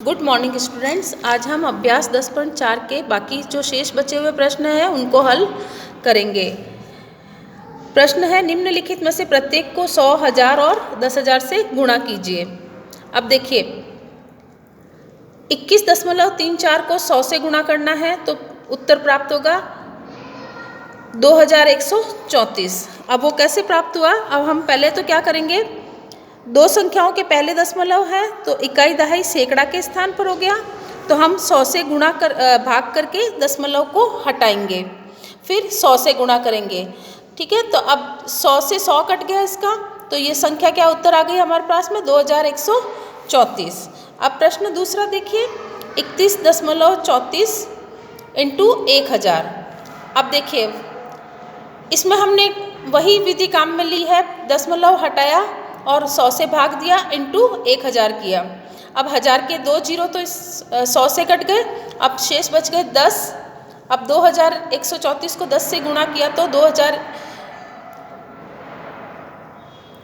Good morning students. आज हम अभ्यास 10.4 के बाकी जो शेष बचे हुए प्रश्न हैं उनको हल करेंगे। प्रश्न है निम्नलिखित में से प्रत्येक को 100, 1000 और 10,000 से गुणा कीजिए। अब देखिए 21.34 को 100 से गुणा करना है तो उत्तर प्राप्त होगा 2134। अब वो कैसे प्राप्त हुआ? अब हम पहले तो क्या करेंगे, दो संख्याओं के पहले दशमलव है तो इकाई दहाई सैकड़ा के स्थान पर हो गया, तो हम 100 से गुणा कर भाग करके दशमलव को हटाएंगे, फिर 100 से गुणा करेंगे। ठीक है, तो अब 100 से 100 कट गया इसका, तो ये संख्या क्या उत्तर आ गई हमारे पास में 2134। अब प्रश्न दूसरा देखिए 31.34 इंटू 1000। अब देखिए इसमें हमने वही विधि काम में ली है, दशमलव हटाया और 100 से भाग दिया इंटू 1000 किया। अब 1000 के 2 जीरो तो 100 से कट गए, अब शेष बच गए 10। अब 2134 को 10 से गुणा किया तो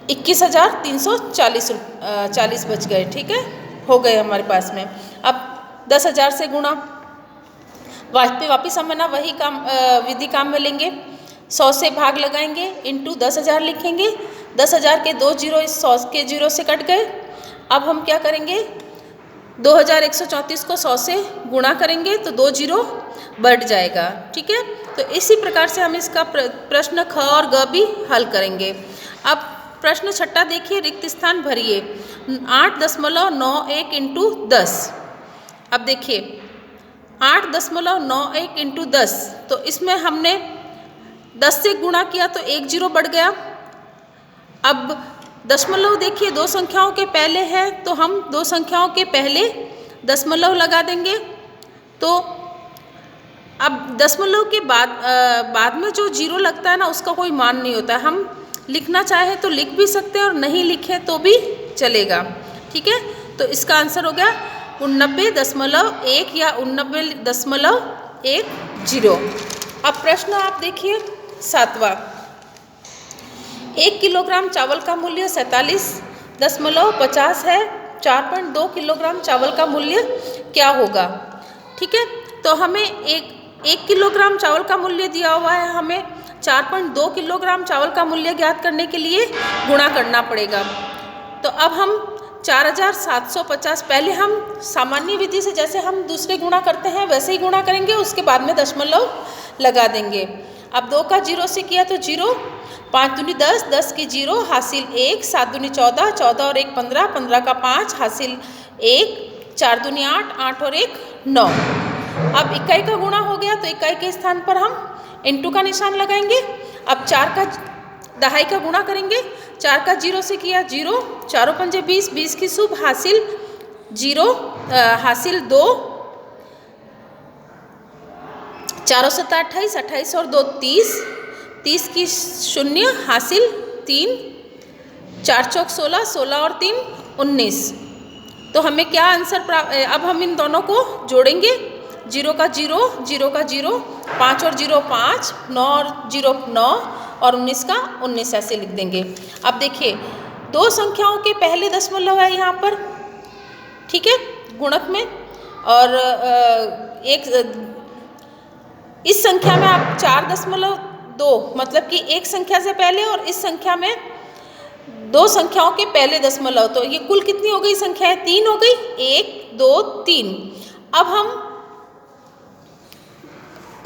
21,340 बच गए। ठीक है, हो गए हमारे पास में। अब 10,000 से गुणा, वापस हम है ना वही काम विधि काम में लेंगे, 100 से भाग लगाएंगे इंटू 10,000 लिखेंगे। 10,000 के 2 जीरो इस 100 के जीरो से कट गए। अब हम क्या करेंगे, 2134 को 100 से गुणा करेंगे तो 2 जीरो बढ़ जाएगा। ठीक है, तो इसी प्रकार से हम इसका प्रश्न ख और ग भी हल करेंगे। अब प्रश्न छठा देखिए, रिक्त स्थान भरिए 8.91 इंटू 10। अब देखिए 8.91 इंटू 10, तो इसमें हमने 10 से गुणा किया तो 1 जीरो बढ़ गया। अब दशमलव देखिए दो संख्याओं के पहले है तो हम दो संख्याओं के पहले दशमलव लगा देंगे। तो अब दशमलव के बाद में जो जीरो लगता है ना उसका कोई मान नहीं होता, हम लिखना चाहे तो लिख भी सकते हैं और नहीं लिखे तो भी चलेगा। ठीक है, तो इसका आंसर हो गया 89.1 या 89.10। अब प्रश्न आप देखिए सातवां, 1 किलोग्राम चावल का मूल्य 47.50 है, 4.2 किलोग्राम चावल का मूल्य क्या होगा? ठीक है, तो हमें एक किलोग्राम चावल का मूल्य दिया हुआ है, हमें 4.2 किलोग्राम चावल का मूल्य ज्ञात करने के लिए गुणा करना पड़ेगा। तो अब हम 4750, पहले हम सामान्य विधि से जैसे हम दूसरे गुणा करते हैं वैसे ही गुणा करेंगे, उसके बाद में दशमलव लगा देंगे। अब 2 का 0 से किया तो 0, 5 दूनी 10, 10 की 0 हासिल 1, 7 दूनी 14, 14 और 1 15, 15 का 5 हासिल 1, 4 दूनी 8, 8 और 1 9। अब इकाई का गुणा हो गया तो इकाई के स्थान पर हम इंटू का निशान लगाएंगे। अब 4 का दहाई का गुणा करेंगे, 4 का 0 से किया 0, 4 पंजे 20, 20 की शुभ हासिल 0 हासिल 2, 4 7 28, 28 और 2 30, 30 की 0 हासिल 3, 4 चौक 16, 16 और 3 19। तो हमें क्या आंसर प्राप्त, अब हम इन दोनों को जोड़ेंगे, 0 का 0, 0 का 0, 5 और 0 5, 9 और 0 9 और 19 का 19 ऐसे लिख देंगे। अब देखिए दो संख्याओं के पहले दशमलव है यहाँ पर, ठीक है, गुणक में, और इस संख्या में आप 4.2 मतलब कि एक संख्या से पहले और इस संख्या में दो संख्याओं के पहले दशमलव, तो ये कुल कितनी हो गई संख्याएं? 3 हो गई, 1 2 3। अब हम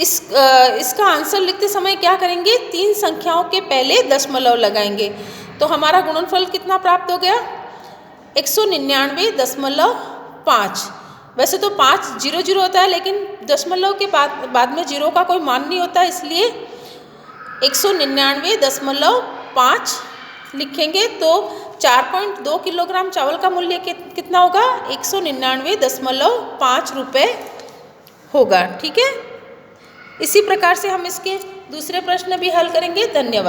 इसका आंसर लिखते समय क्या करेंगे, 3 संख्याओं के पहले दशमलव लगाएंगे, तो हमारा गुणनफल कितना प्राप्त हो गया 199.5। वैसे तो 5 0 0 होता है, लेकिन दशमलव के बाद में जीरो का कोई मान नहीं होता, इसलिए 199.5 लिखेंगे। तो 4.2 किलोग्राम चावल का मूल्य कितना होगा, 199.5 रुपये होगा। ठीक है, इसी प्रकार से हम इसके दूसरे प्रश्न भी हल करेंगे। धन्यवाद।